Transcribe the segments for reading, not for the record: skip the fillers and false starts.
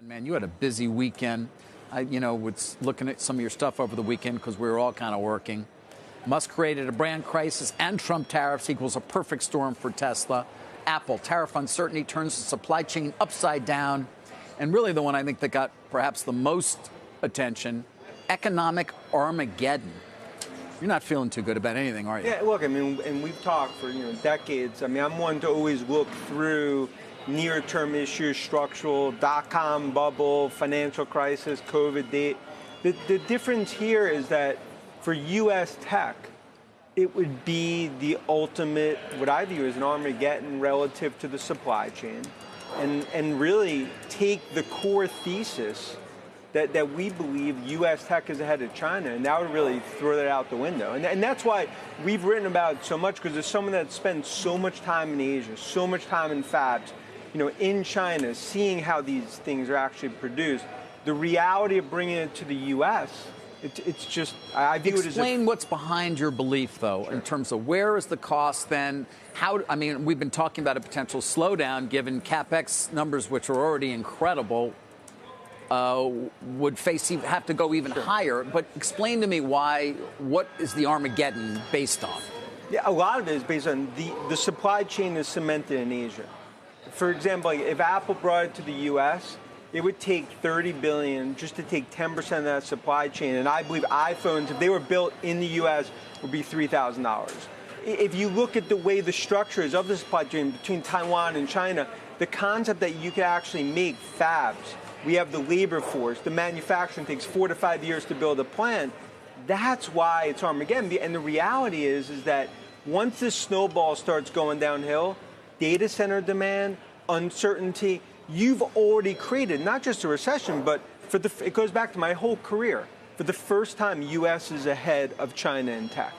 Man, you had a busy weekend. I was looking at some of your stuff over the weekend because we were all kind of working. Musk created a brand crisis, and Trump tariffs equals a perfect storm for Tesla. Apple, tariff uncertainty turns the supply chain upside down. And really the one I think that got perhaps the most attention, economic Armageddon. You're not feeling too good about anything, are you? Yeah, look, I mean, and we've talked for decades. I mean, I'm one to always look through near-term issues, structural, dot-com bubble, financial crisis, COVID date. The difference here is that for U.S. tech, it would be the ultimate, what I view as an Armageddon relative to the supply chain, and really take the core thesis that we believe U.S. tech is ahead of China, and that would really throw that out the window. And that's why we've written about it so much, because there's someone that spends so much time in Asia, so much time in fabs, in China, seeing how these things are actually produced. The reality of bringing it to the U.S., it's just, I view it as... Explain what's behind your belief, though, in terms of where is the cost then? We've been talking about a potential slowdown, given CapEx numbers, which are already incredible, would have to go even higher. But explain to me what is the Armageddon based on? Yeah, a lot of it is based on the supply chain is cemented in Asia. For example, if Apple brought it to the U.S., it would take $30 billion just to take 10% of that supply chain. And I believe iPhones, if they were built in the U.S., would be $3,000. If you look at the way the structure is of the supply chain between Taiwan and China, the concept that you can actually make fabs, we have the labor force, the manufacturing takes 4 to 5 years to build a plant. That's why it's Armageddon. And the reality is that once this snowball starts going downhill, data center demand, uncertainty, you've already created not just a recession, but it goes back to my whole career. For the first time, U.S. is ahead of China in tech.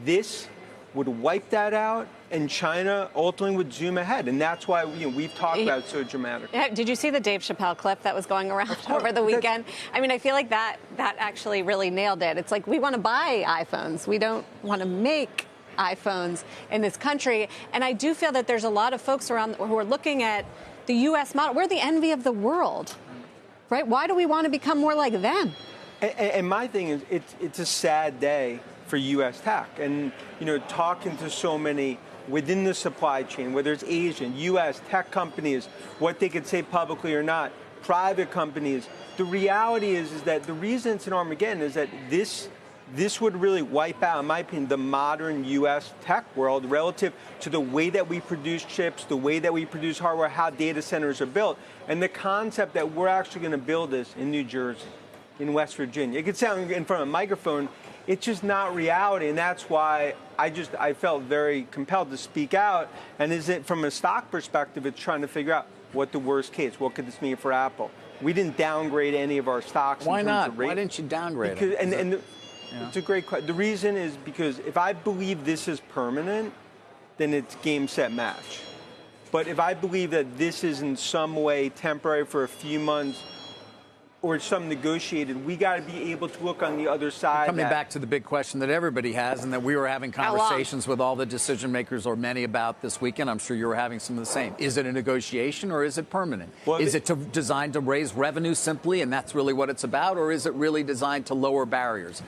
This would wipe that out, and China ultimately would zoom ahead. And that's why we've talked about it so dramatically. Did you see the Dave Chappelle clip that was going around over the weekend? I mean, I feel like that actually really nailed it. It's like, we want to buy iPhones. We don't want to make iPhones in this country. And I do feel that there's a lot of folks around who are looking at the U.S. model. We're the envy of the world, right? Why do we want to become more like them? And my thing is, it's a sad day for U.S. tech. And, talking to so many within the supply chain, whether it's Asian, U.S. tech companies, what they could say publicly or not, private companies, the reality is that the reason it's an Armageddon is that this would really wipe out, in my opinion, the modern U.S. tech world relative to the way that we produce chips, the way that we produce hardware, how data centers are built, and the concept that we're actually going to build this in New Jersey, in West Virginia. It could sound in front of a microphone. It's just not reality, and that's why I felt very compelled to speak out. And is it from a stock perspective, it's trying to figure out what the worst case, what could this mean for Apple? We didn't downgrade any of our stocks. Why in terms not? Of rate. Why didn't you downgrade it? It's a great question. The reason is because if I believe this is permanent, then it's game, set, match. But if I believe that this is in some way temporary for a few months or some negotiated, we got to be able to look on the other side. Coming back to the big question that everybody has, and that we were having conversations with all the decision makers, or many, about this weekend. I'm sure you were having some of the same. Is it a negotiation, or is it permanent? Well, is it designed to raise revenue simply, and that's really what it's about, or is it really designed to lower barriers?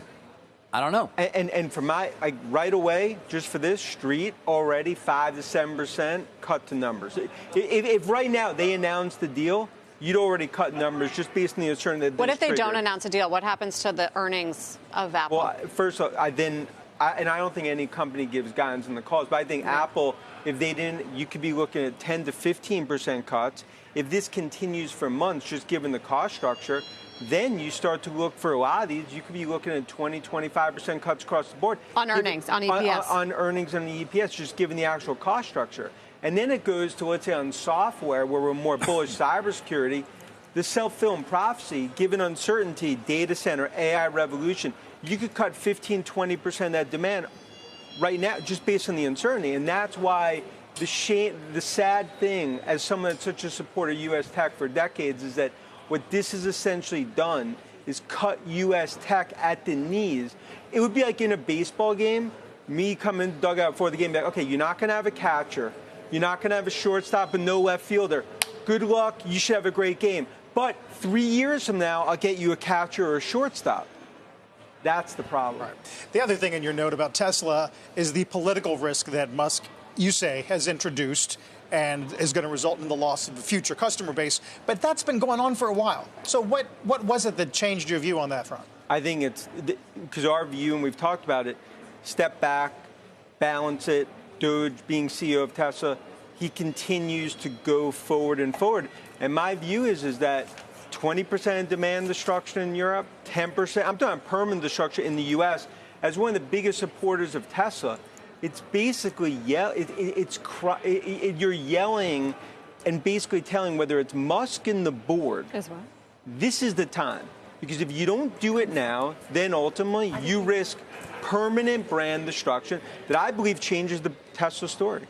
I don't know. And for right away, just for this, street already 5 to 7% cut to numbers. If right now they announced the deal, you'd already cut numbers just based on the uncertainty. What if they don't announce a deal? What happens to the earnings of Apple? Well, first of all, I don't think any company gives guidance on the calls, but I think Apple, if they didn't, you could be looking at 10 to 15% cuts. If this continues for months, just given the cost structure, then you start to look for a lot of these. You could be looking at 20, 25% cuts across the board. On earnings, on EPS. On earnings on the EPS, just given the actual cost structure. And then it goes to, let's say, on software, where we're more bullish cybersecurity, the self-fulfilling prophecy, given uncertainty, data center, AI revolution, you could cut 15, 20% of that demand right now just based on the uncertainty. And that's why the sad thing, as someone that's such a supporter of U.S. tech for decades, is that what this has essentially done is cut U.S. tech at the knees. It would be like in a baseball game, me coming dugout before the game, like, okay, you're not going to have a catcher. You're not going to have a shortstop and no left fielder. Good luck. You should have a great game. But 3 years from now, I'll get you a catcher or a shortstop. That's the problem. Right. The other thing in your note about Tesla is the political risk that Musk, you say, has introduced and is going to result in the loss of a future customer base. But that's been going on for a while. So what was it that changed your view on that front? I think it's because our view, and we've talked about it, step back, balance it. Doge being CEO of Tesla, he continues to go forward and forward. And my view is that 20% demand destruction in Europe, 10%, I'm talking permanent destruction in the U.S. As one of the biggest supporters of Tesla, it's basically you're yelling and basically telling whether it's Musk and the board, this is the time. Because if you don't do it now, then ultimately you risk permanent brand destruction that I believe changes the Tesla story.